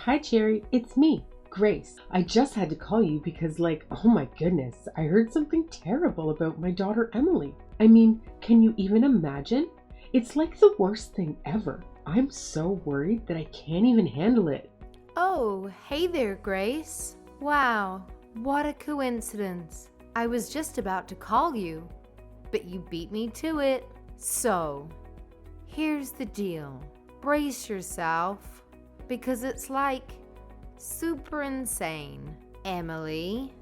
Hi, Cherry. It's me, Grace. I just had to call you because, oh my goodness, I heard something terrible about my daughter Emily. I mean, can you even imagine? It's like the worst thing ever. I'm so worried that I can't even handle it. Oh, hey there, Grace. Wow, what a coincidence. I was just about to call you, but you beat me to it. So, here's the deal. Brace yourself, because it's like super insane. Emily,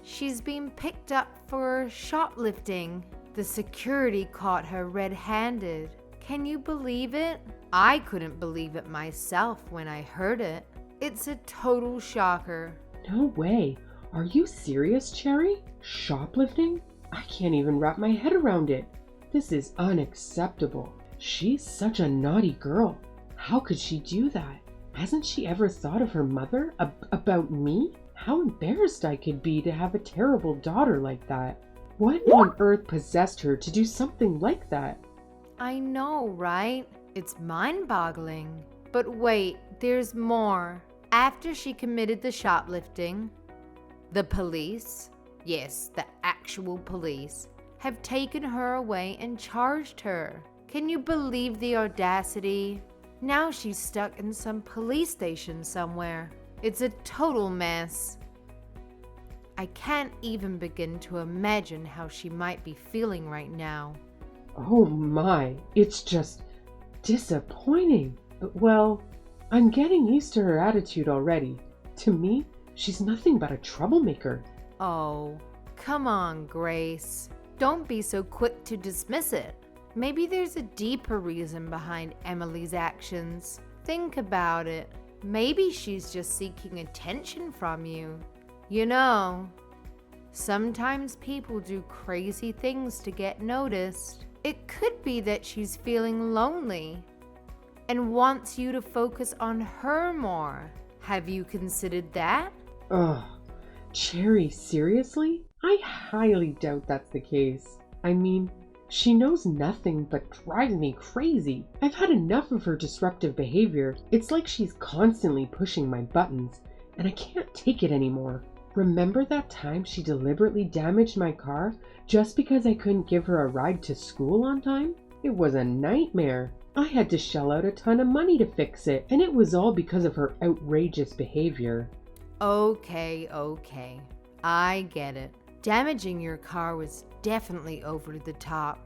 she's been picked up for shoplifting. The security caught her red-handed. Can you believe it? I couldn't believe it myself when I heard it. It's a total shocker. No way. Are you serious, Cherry? Shoplifting? I can't even wrap my head around it. This is unacceptable. She's such a naughty girl. How could she do that? Hasn't she ever thought of her mother? About me? How embarrassed I could be to have a terrible daughter like that. What on earth possessed her to do something like that? I know, right? It's mind-boggling. But wait, there's more. After she committed the shoplifting, the police, yes, the actual police, have taken her away and charged her. Can you believe the audacity? Now she's stuck in some police station somewhere. It's a total mess. I can't even begin to imagine how she might be feeling right now. Oh my, it's just disappointing. Well, I'm getting used to her attitude already. To me, she's nothing but a troublemaker. Oh, come on, Grace. Don't be so quick to dismiss it. Maybe there's a deeper reason behind Emily's actions. Think about it. Maybe she's just seeking attention from you. You know, sometimes people do crazy things to get noticed. It could be that she's feeling lonely and wants you to focus on her more. Have you considered that? Ugh, Cherry, seriously? I highly doubt that's the case. I mean, she knows nothing but drive me crazy. I've had enough of her disruptive behavior. It's like she's constantly pushing my buttons, and I can't take it anymore. Remember that time she deliberately damaged my car just because I couldn't give her a ride to school on time? It was a nightmare. I had to shell out a ton of money to fix it, and it was all because of her outrageous behavior. Okay. I get it. Damaging your car was definitely over the top.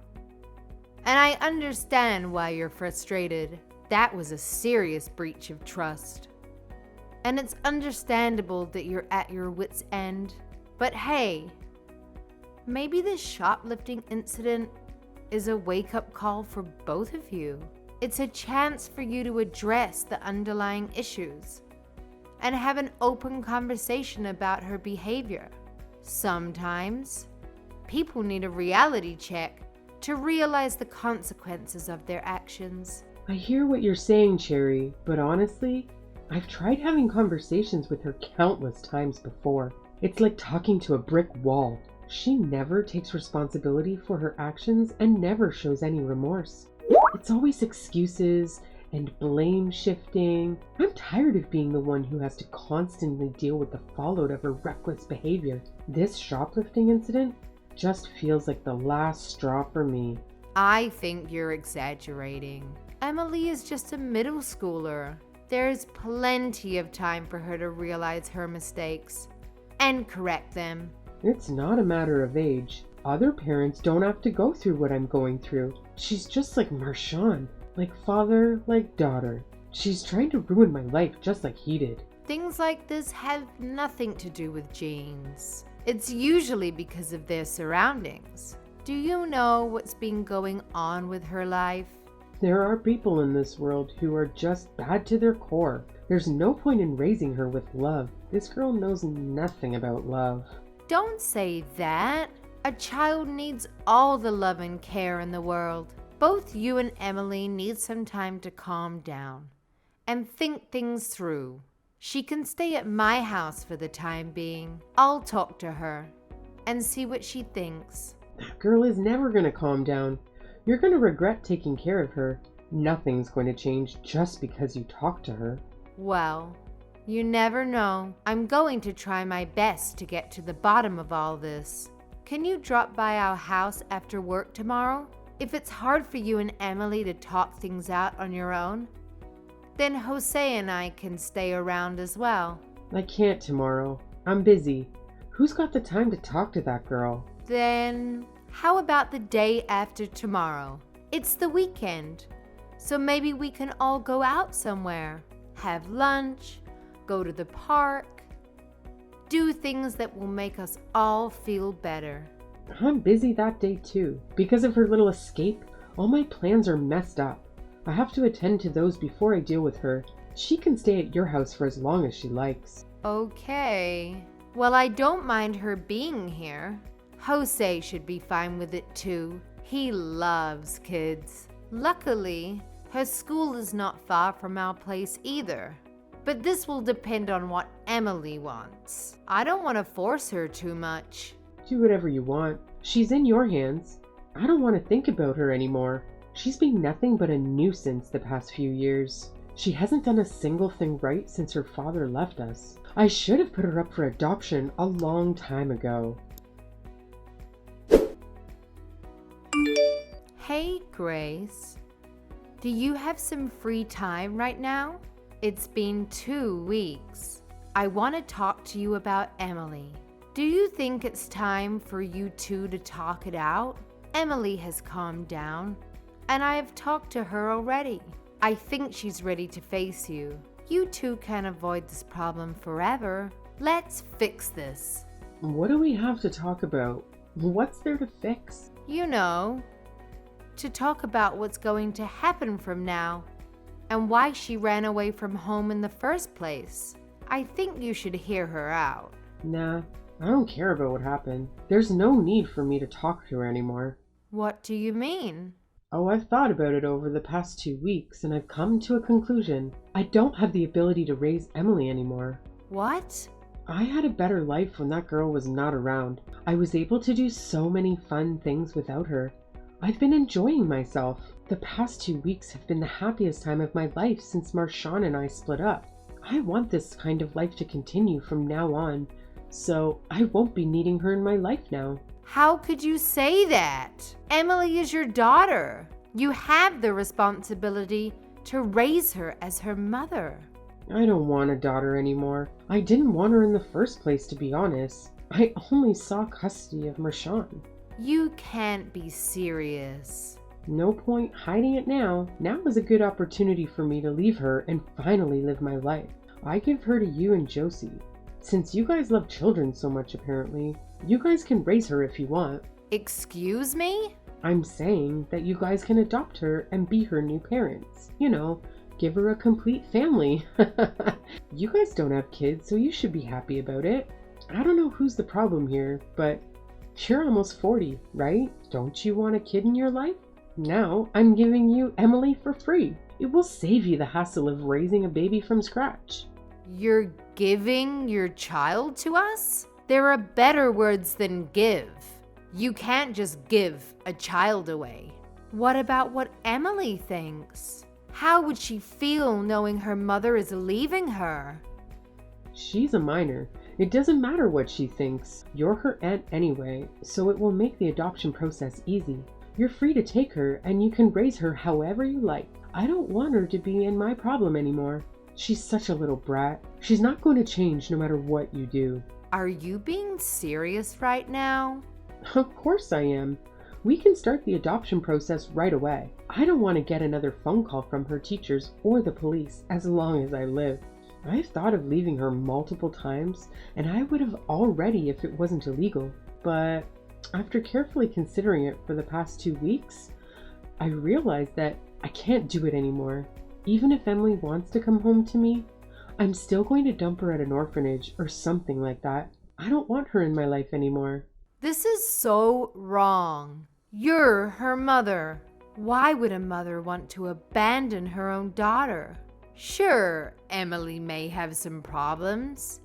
And I understand why you're frustrated. That was a serious breach of trust. And it's understandable that you're at your wit's end. But hey, maybe this shoplifting incident is a wake-up call for both of you. It's a chance for you to address the underlying issues and have an open conversation about her behavior. Sometimes, people need a reality check to realize the consequences of their actions. I hear what you're saying, Cherry, but honestly, I've tried having conversations with her countless times before. It's like talking to a brick wall. She never takes responsibility for her actions and never shows any remorse. It's always excuses and blame shifting. I'm tired of being the one who has to constantly deal with the fallout of her reckless behavior. This shoplifting incident just feels like the last straw for me. I think you're exaggerating. Emily is just a middle schooler. There's plenty of time for her to realize her mistakes and correct them. It's not a matter of age. Other parents don't have to go through what I'm going through. She's just like Marshawn, like father, like daughter. She's trying to ruin my life just like he did. Things like this have nothing to do with genes. It's usually because of their surroundings. Do you know what's been going on with her life? There are people in this world who are just bad to their core. There's no point in raising her with love. This girl knows nothing about love. Don't say that. A child needs all the love and care in the world. Both you and Emily need some time to calm down and think things through. She can stay at my house for the time being. I'll talk to her and see what she thinks. That girl is never going to calm down. You're going to regret taking care of her. Nothing's going to change just because you talk to her. Well, you never know. I'm going to try my best to get to the bottom of all this. Can you drop by our house after work tomorrow? If it's hard for you and Emily to talk things out on your own, then Jose and I can stay around as well. I can't tomorrow. I'm busy. Who's got the time to talk to that girl? Then, how about the day after tomorrow? It's the weekend, so maybe we can all go out somewhere, have lunch, go to the park, do things that will make us all feel better. I'm busy that day too. Because of her little escape, all my plans are messed up. I have to attend to those before I deal with her. She can stay at your house for as long as she likes. Okay. Well, I don't mind her being here. Jose should be fine with it too. He loves kids. Luckily, her school is not far from our place either. But this will depend on what Emily wants. I don't want to force her too much. Do whatever you want. She's in your hands. I don't want to think about her anymore. She's been nothing but a nuisance the past few years. She hasn't done a single thing right since her father left us. I should have put her up for adoption a long time ago. Hey, Grace. Do you have some free time right now? It's been 2 weeks. I want to talk to you about Emily. Do you think it's time for you two to talk it out? Emily has calmed down, and I have talked to her already. I think she's ready to face you. You two can't avoid this problem forever. Let's fix this. What do we have to talk about? What's there to fix? You know, to talk about what's going to happen from now and why she ran away from home in the first place. I think you should hear her out. Nah, I don't care about what happened. There's no need for me to talk to her anymore. What do you mean? Oh, I've thought about it over the past 2 weeks, and I've come to a conclusion. I don't have the ability to raise Emily anymore. What? I had a better life when that girl was not around. I was able to do so many fun things without her. I've been enjoying myself. The past 2 weeks have been the happiest time of my life since Marshawn and I split up. I want this kind of life to continue from now on, so I won't be needing her in my life now. How could you say that? Emily is your daughter. You have the responsibility to raise her as her mother. I don't want a daughter anymore. I didn't want her in the first place, to be honest. I only saw custody of Marshawn. You can't be serious. No point hiding it now. Now is a good opportunity for me to leave her and finally live my life. I give her to you and Josie. Since you guys love children so much apparently, you guys can raise her if you want. Excuse me? I'm saying that you guys can adopt her and be her new parents. You know, give her a complete family. You guys don't have kids, so you should be happy about it. I don't know who's the problem here, but you're almost 40, right? Don't you want a kid in your life? Now I'm giving you Emily for free. It will save you the hassle of raising a baby from scratch. You're giving your child to us? There are better words than give. You can't just give a child away. What about what Emily thinks? How would she feel knowing her mother is leaving her? She's a minor. It doesn't matter what she thinks. You're her aunt anyway, so it will make the adoption process easy. You're free to take her and you can raise her however you like. I don't want her to be in my problem anymore. She's such a little brat. She's not going to change no matter what you do. Are you being serious right now? Of course I am. We can start the adoption process right away. I don't want to get another phone call from her teachers or the police as long as I live. I've thought of leaving her multiple times, and I would have already if it wasn't illegal. But after carefully considering it for the past 2 weeks, I realized that I can't do it anymore. Even if Emily wants to come home to me, I'm still going to dump her at an orphanage or something like that. I don't want her in my life anymore. This is so wrong. You're her mother. Why would a mother want to abandon her own daughter? Sure, Emily may have some problems,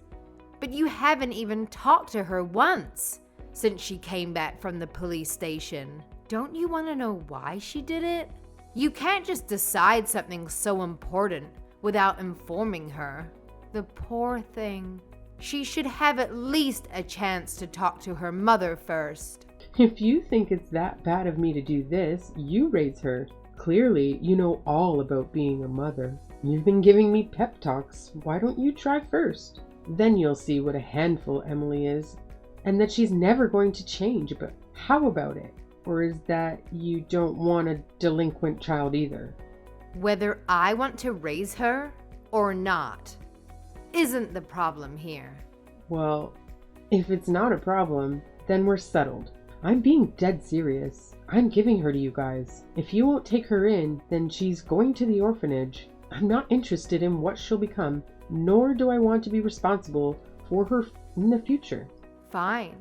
but you haven't even talked to her once since she came back from the police station. Don't you want to know why she did it? You can't just decide something so important without informing her. The poor thing. She should have at least a chance to talk to her mother first. If you think it's that bad of me to do this, you raise her. Clearly, you know all about being a mother. You've been giving me pep talks. Why don't you try first? Then you'll see what a handful Emily is, and that she's never going to change. But how about it? Or is that you don't want a delinquent child either? Whether I want to raise her or not isn't the problem here. Well, if it's not a problem, then we're settled. I'm being dead serious. I'm giving her to you guys. If you won't take her in, then she's going to the orphanage. I'm not interested in what she'll become, nor do I want to be responsible for her in the future. Fine.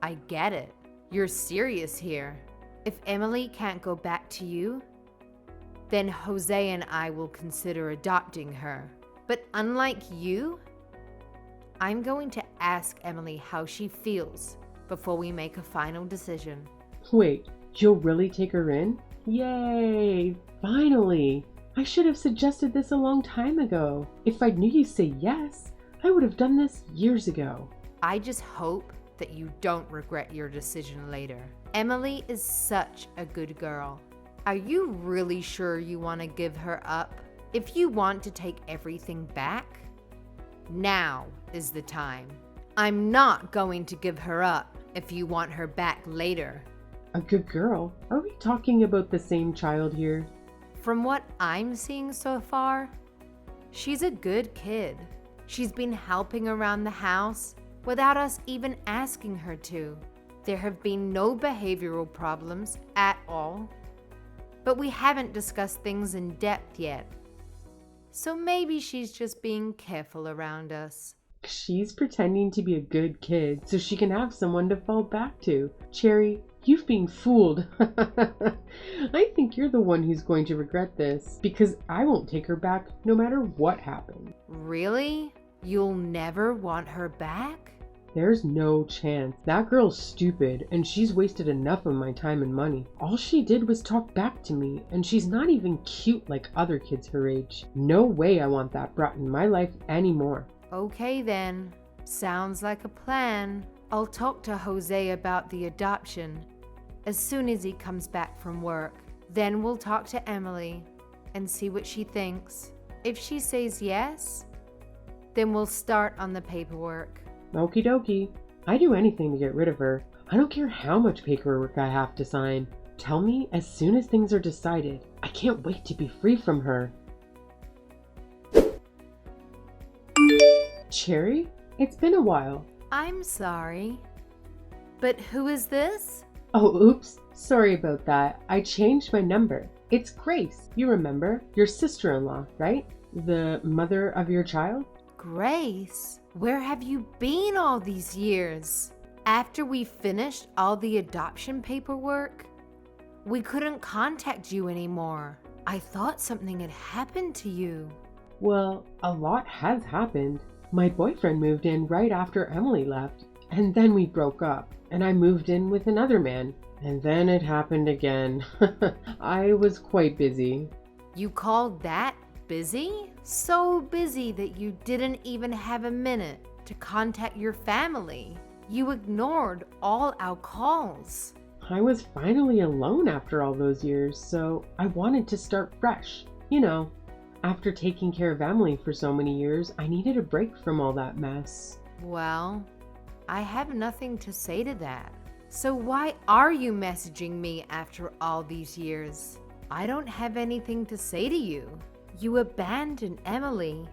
I get it. You're serious here. If Emily can't go back to you, then Jose and I will consider adopting her. But unlike you, I'm going to ask Emily how she feels before we make a final decision. Wait, you'll really take her in? Yay! Finally! I should have suggested this a long time ago. If I knew you'd say yes, I would have done this years ago. I just hope that you don't regret your decision later. Emily is such a good girl. Are you really sure you want to give her up? If you want to take everything back, now is the time. I'm not going to give her up if you want her back later. A good girl? Are we talking about the same child here? From what I'm seeing so far, she's a good kid. She's been helping around the house without us even asking her to. There have been no behavioral problems at all, but we haven't discussed things in depth yet. So maybe she's just being careful around us. She's pretending to be a good kid so she can have someone to fall back to. Cherry, you've been fooled. I think you're the one who's going to regret this, because I won't take her back no matter what happens. Really? You'll never want her back? There's no chance. That girl's stupid, and she's wasted enough of my time and money. All she did was talk back to me, and she's not even cute like other kids her age. No way I want that brat in my life anymore. Okay then. Sounds like a plan. I'll talk to Jose about the adoption as soon as he comes back from work. Then we'll talk to Emily and see what she thinks. If she says yes, then we'll start on the paperwork. Okie dokie. I'd do anything to get rid of her. I don't care how much paperwork I have to sign. Tell me as soon as things are decided. I can't wait to be free from her. Cherry? It's been a while. I'm sorry, but who is this? Oh, oops. Sorry about that. I changed my number. It's Grace. You remember? Your sister-in-law, right? The mother of your child? Grace, where have you been all these years? After we finished all the adoption paperwork, we couldn't contact you anymore. I thought something had happened to you. Well, a lot has happened. My boyfriend moved in right after Emily left, and then we broke up, and I moved in with another man, and then it happened again. I was quite busy. You called that busy? So busy that you didn't even have a minute to contact your family. You ignored all our calls. I was finally alone after all those years, so I wanted to start fresh. You know, after taking care of Emily for so many years, I needed a break from all that mess. Well, I have nothing to say to that. So why are you messaging me after all these years? I don't have anything to say to you. You abandoned Emily,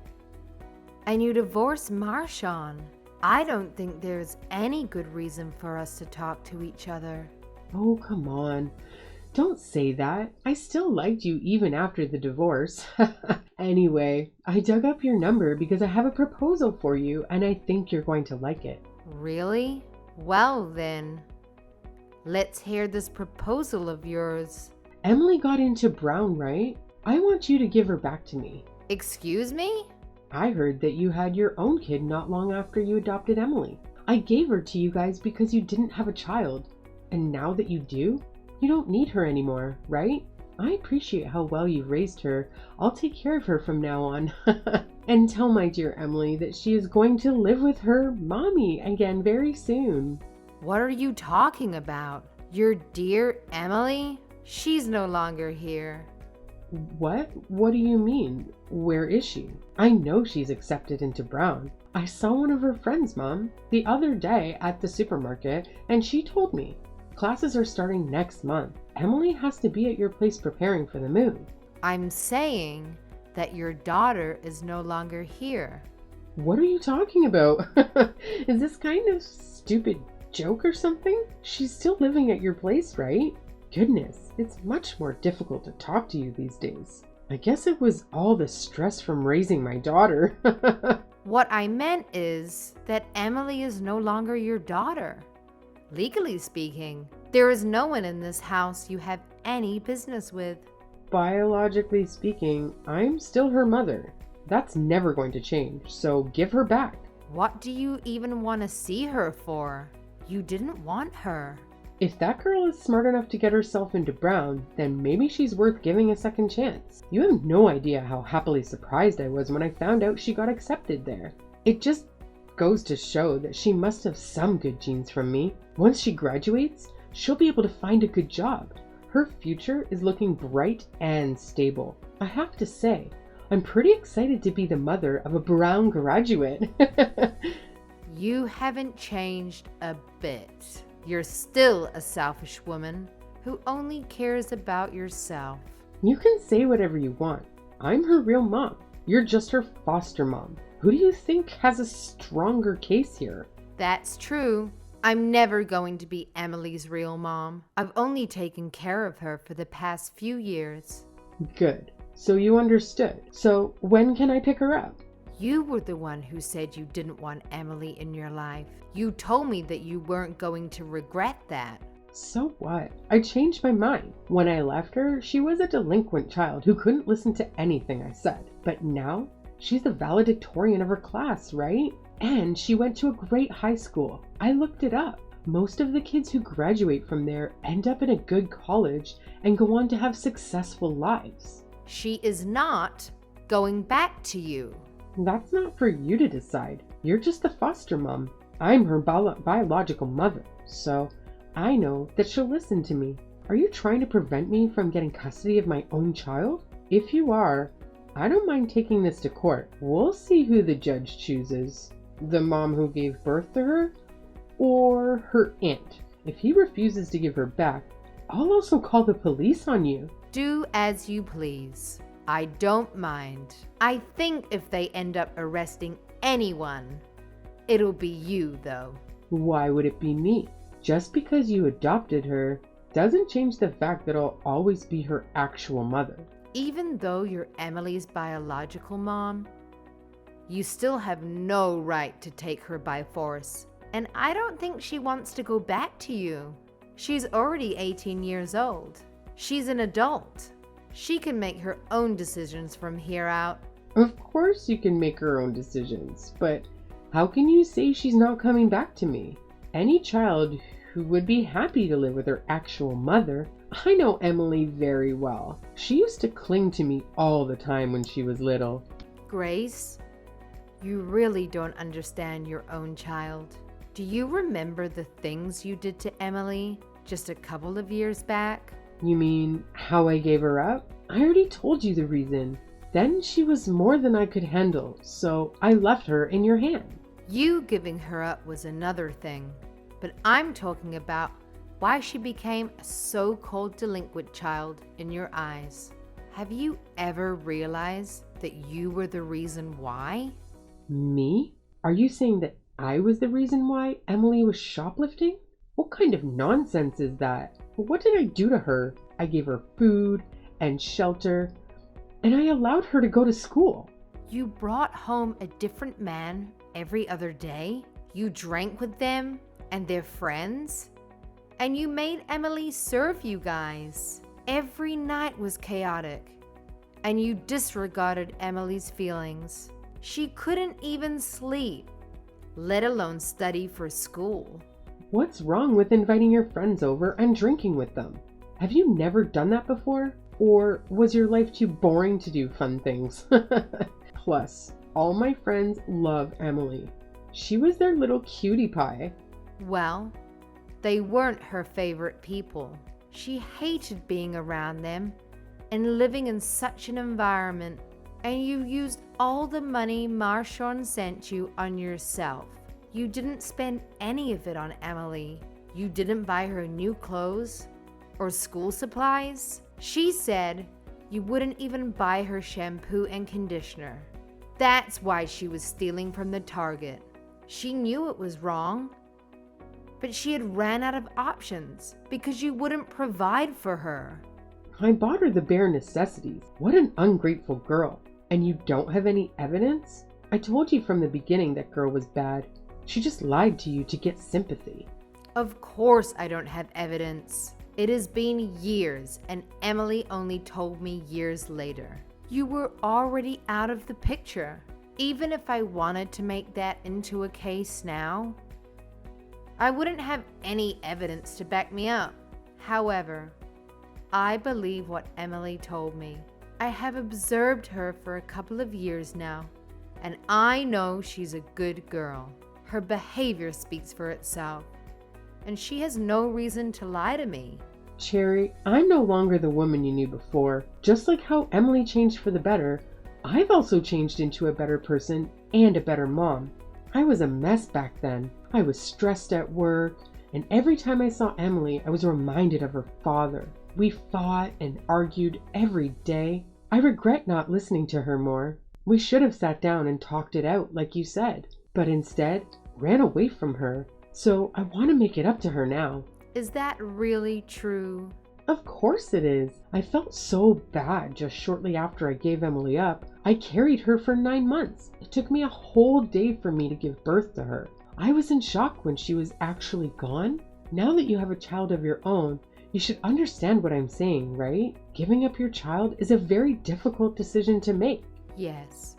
and you divorced Marshawn. I don't think there's any good reason for us to talk to each other. Oh, come on. Don't say that. I still liked you even after the divorce. Anyway, I dug up your number because I have a proposal for you, and I think you're going to like it. Really? Well then, let's hear this proposal of yours. Emily got into Brown, right? I want you to give her back to me. Excuse me? I heard that you had your own kid not long after you adopted Emily. I gave her to you guys because you didn't have a child. And now that you do, you don't need her anymore, right? I appreciate how well you've raised her. I'll take care of her from now on. And tell my dear Emily that she is going to live with her mommy again very soon. What are you talking about? Your dear Emily? She's no longer here. What? What do you mean? Where is she? I know she's accepted into Brown. I saw one of her friends, Mom, the other day at the supermarket, and she told me. Classes are starting next month. Emily has to be at your place preparing for the move. I'm saying that your daughter is no longer here. What are you talking about? Is this kind of stupid joke or something? She's still living at your place, right? Goodness, it's much more difficult to talk to you these days. I guess it was all the stress from raising my daughter. What I meant is that Emily is no longer your daughter. Legally speaking, there is no one in this house you have any business with. Biologically speaking, I'm still her mother. That's never going to change, so give her back. What do you even want to see her for? You didn't want her. If that girl is smart enough to get herself into Brown, then maybe she's worth giving a second chance. You have no idea how happily surprised I was when I found out she got accepted there. It just goes to show that she must have some good genes from me. Once she graduates, she'll be able to find a good job. Her future is looking bright and stable. I have to say, I'm pretty excited to be the mother of a Brown graduate. You haven't changed a bit. You're still a selfish woman who only cares about yourself. You can say whatever you want. I'm her real mom. You're just her foster mom. Who do you think has a stronger case here? That's true. I'm never going to be Emily's real mom. I've only taken care of her for the past few years. Good. So you understood. So when can I pick her up? You were the one who said you didn't want Emily in your life. You told me that you weren't going to regret that. So what? I changed my mind. When I left her, she was a delinquent child who couldn't listen to anything I said. But now, she's the valedictorian of her class, right? And she went to a great high school. I looked it up. Most of the kids who graduate from there end up in a good college and go on to have successful lives. She is not going back to you. That's not for you to decide. You're just the foster mom. I'm her biological mother, so I know that she'll listen to me. Are you trying to prevent me from getting custody of my own child? If you are, I don't mind taking this to court. We'll see who the judge chooses. The mom who gave birth to her, or her aunt. If he refuses to give her back, I'll also call the police on you. Do as you please. I don't mind. I think if they end up arresting anyone, it'll be you, though. Why would it be me? Just because you adopted her doesn't change the fact that I'll always be her actual mother. Even though you're Emily's biological mom, you still have no right to take her by force. And I don't think she wants to go back to you. She's already 18 years old. She's an adult. She can make her own decisions from here out. Of course you can make her own decisions, but how can you say she's not coming back to me? Any child who would be happy to live with her actual mother. I know Emily very well. She used to cling to me all the time when she was little. Grace, you really don't understand your own child. Do you remember the things you did to Emily just a couple of years back? You mean how I gave her up? I already told you the reason. Then she was more than I could handle, so I left her in your hand. You giving her up was another thing, but I'm talking about why she became a so-called delinquent child in your eyes. Have you ever realized that you were the reason why? Me? Are you saying that I was the reason why Emily was shoplifting? What kind of nonsense is that? What did I do to her? I gave her food and shelter, and I allowed her to go to school. You brought home a different man every other day? You drank with them and their friends? And you made Emily serve you guys. Every night was chaotic, and you disregarded Emily's feelings. She couldn't even sleep, let alone study for school. What's wrong with inviting your friends over and drinking with them? Have you never done that before? Or was your life too boring to do fun things? Plus, all my friends love Emily. She was their little cutie pie. Well, they weren't her favorite people. She hated being around them and living in such an environment. And you used all the money Marshawn sent you on yourself. You didn't spend any of it on Emily. You didn't buy her new clothes or school supplies. She said you wouldn't even buy her shampoo and conditioner. That's why she was stealing from the Target. She knew it was wrong, but she had ran out of options because you wouldn't provide for her. I bought her the bare necessities. What an ungrateful girl. And you don't have any evidence? I told you from the beginning that girl was bad. She just lied to you to get sympathy. Of course I don't have evidence. It has been years, and Emily only told me years later. You were already out of the picture. Even if I wanted to make that into a case now, I wouldn't have any evidence to back me up. However, I believe what Emily told me. I have observed her for a couple of years now, and I know she's a good girl. Her behavior speaks for itself, and she has no reason to lie to me. Cherry, I'm no longer the woman you knew before. Just like how Emily changed for the better, I've also changed into a better person and a better mom. I was a mess back then. I was stressed at work, and every time I saw Emily, I was reminded of her father. We fought and argued every day. I regret not listening to her more. We should have sat down and talked it out like you said, but instead ran away from her. So I want to make it up to her now. Is that really true? Of course it is. I felt so bad just shortly after I gave Emily up. I carried her for 9 months. It took me a whole day for me to give birth to her. I was in shock when she was actually gone. Now that you have a child of your own, you should understand what I'm saying, right? Giving up your child is a very difficult decision to make. Yes,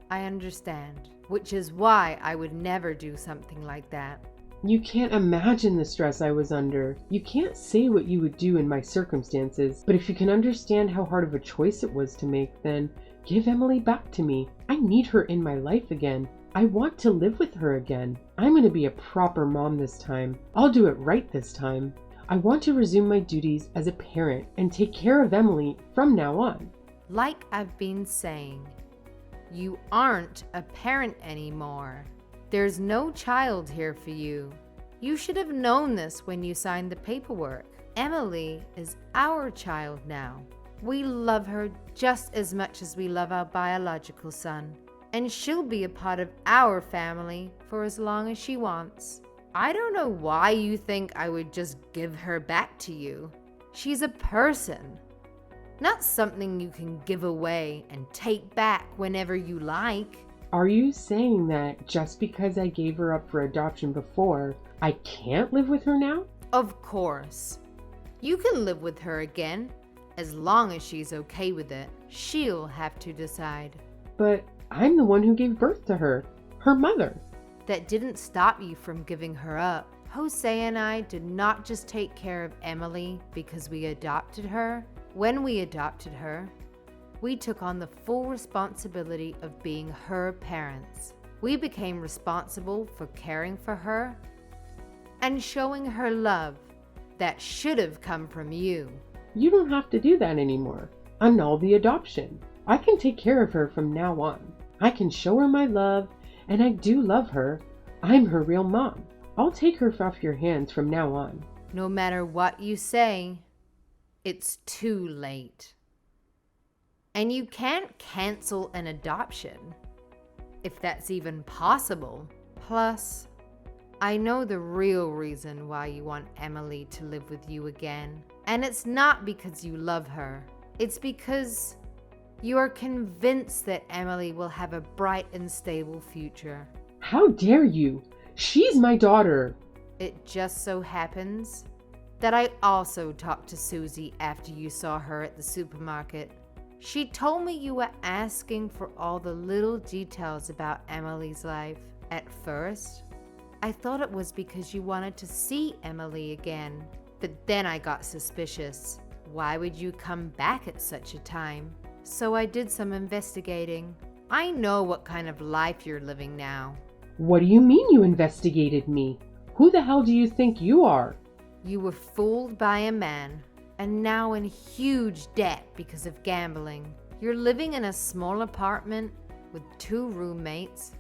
I understand, which is why I would never do something like that. You can't imagine the stress I was under. You can't say what you would do in my circumstances, but if you can understand how hard of a choice it was to make, then give Emily back to me. I need her in my life again. I want to live with her again. I'm going to be a proper mom this time. I'll do it right this time. I want to resume my duties as a parent and take care of Emily from now on. Like I've been saying, you aren't a parent anymore. There's no child here for you. You should have known this when you signed the paperwork. Emily is our child now. We love her just as much as we love our biological son, and she'll be a part of our family for as long as she wants. I don't know why you think I would just give her back to you. She's a person, not something you can give away and take back whenever you like. Are you saying that just because I gave her up for adoption before, I can't live with her now? Of course. You can live with her again, as long as she's okay with it. She'll have to decide. But I'm the one who gave birth to her, her mother. That didn't stop you from giving her up. Jose and I did not just take care of Emily because we adopted her. When we adopted her, we took on the full responsibility of being her parents. We became responsible for caring for her and showing her love that should have come from you. You don't have to do that anymore. Annul the adoption. I can take care of her from now on. I can show her my love, and I do love her. I'm her real mom. I'll take her off your hands from now on. No matter what you say, it's too late. And you can't cancel an adoption, if that's even possible. Plus, I know the real reason why you want Emily to live with you again. And it's not because you love her. It's because you are convinced that Emily will have a bright and stable future. How dare you? She's my daughter. It just so happens that I also talked to Susie after you saw her at the supermarket. She told me you were asking for all the little details about Emily's life. At first, I thought it was because you wanted to see Emily again. But then I got suspicious. Why would you come back at such a time? So I did some investigating. I know what kind of life you're living now. What do you mean you investigated me? Who the hell do you think you are? You were fooled by a man and now in huge debt because of gambling. You're living in a small apartment with 2 roommates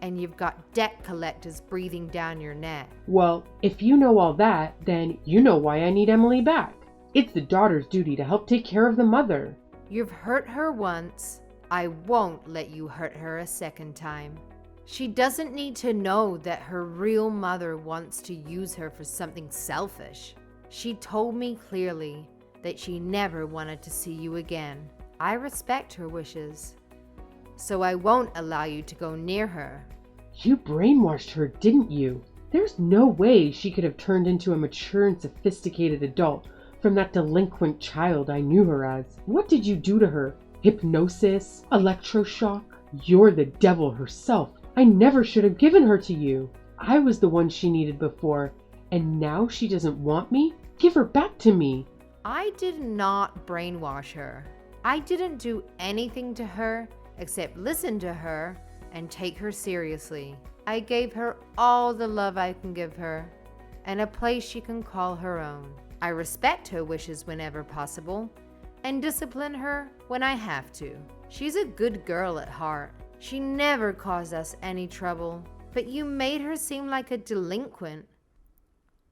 and you've got debt collectors breathing down your neck. Well, if you know all that, then you know why I need Emily back. It's the daughter's duty to help take care of the mother. You've hurt her once. I won't let you hurt her a second time. She doesn't need to know that her real mother wants to use her for something selfish. She told me clearly that she never wanted to see you again. I respect her wishes, so I won't allow you to go near her. You brainwashed her, didn't you? There's no way she could have turned into a mature and sophisticated adult from that delinquent child I knew her as. What did you do to her? Hypnosis? Electroshock? You're the devil herself. I never should have given her to you. I was the one she needed before, and now she doesn't want me? Give her back to me. I did not brainwash her. I didn't do anything to her except listen to her and take her seriously. I gave her all the love I can give her and a place she can call her own. I respect her wishes whenever possible and discipline her when I have to. She's a good girl at heart. She never caused us any trouble, but you made her seem like a delinquent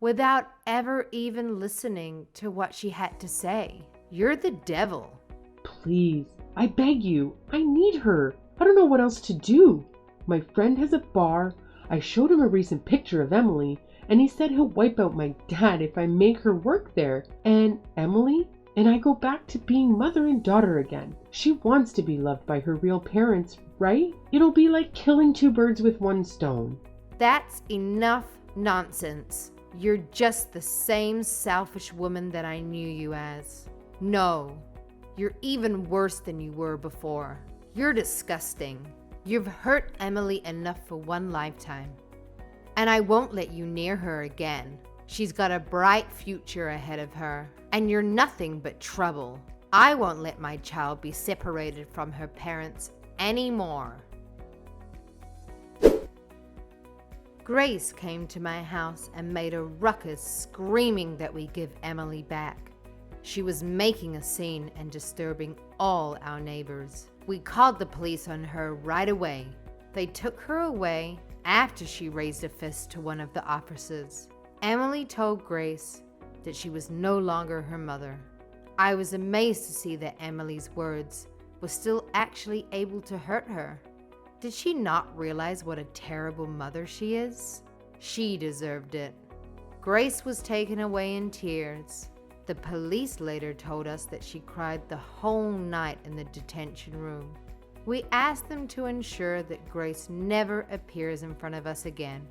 without ever even listening to what she had to say. You're the devil. Please, I beg you, I need her. I don't know what else to do. My friend has a bar. I showed him a recent picture of Emily, and he said he'll wipe out my dad if I make her work there. And Emily and I go back to being mother and daughter again. She wants to be loved by her real parents, right? It'll be like killing 2 birds with 1 stone. That's enough nonsense. You're just the same selfish woman that I knew you as. No, you're even worse than you were before. You're disgusting. You've hurt Emily enough for 1 lifetime. And I won't let you near her again. She's got a bright future ahead of her, and you're nothing but trouble. I won't let my child be separated from her parents anymore. Grace came to my house and made a ruckus screaming that we give Emily back. She was making a scene and disturbing all our neighbors. We called the police on her right away. They took her away after she raised a fist to one of the officers. Emily told Grace that she was no longer her mother. I was amazed to see that Emily's words were still actually able to hurt her. Did she not realize what a terrible mother she is? She deserved it. Grace was taken away in tears. The police later told us that she cried the whole night in the detention room. We asked them to ensure that Grace never appears in front of us again.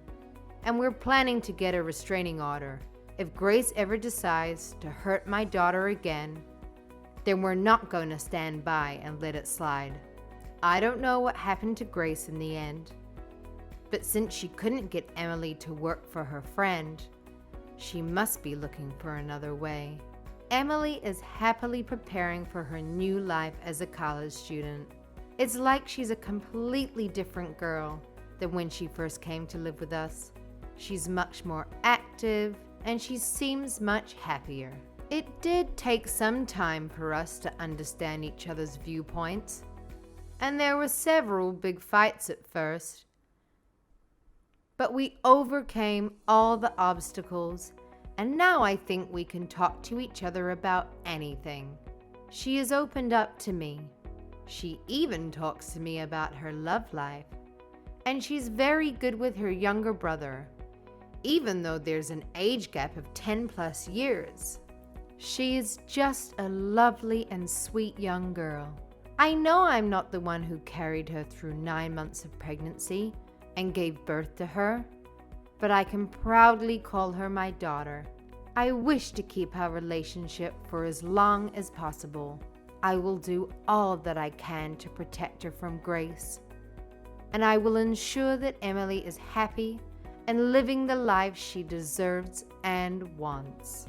And we're planning to get a restraining order. If Grace ever decides to hurt my daughter again, then we're not going to stand by and let it slide. I don't know what happened to Grace in the end, but since she couldn't get Emily to work for her friend, she must be looking for another way. Emily is happily preparing for her new life as a college student. It's like she's a completely different girl than when she first came to live with us. She's much more active, and she seems much happier. It did take some time for us to understand each other's viewpoints, and there were several big fights at first. But we overcame all the obstacles, and now I think we can talk to each other about anything. She has opened up to me. She even talks to me about her love life, and she's very good with her younger brother, even though there's an age gap of 10+ years. She is just a lovely and sweet young girl. I know I'm not the one who carried her through 9 months of pregnancy and gave birth to her, but I can proudly call her my daughter. I wish to keep our relationship for as long as possible. I will do all that I can to protect her from Grace, and I will ensure that Emily is happy and living the life she deserves and wants.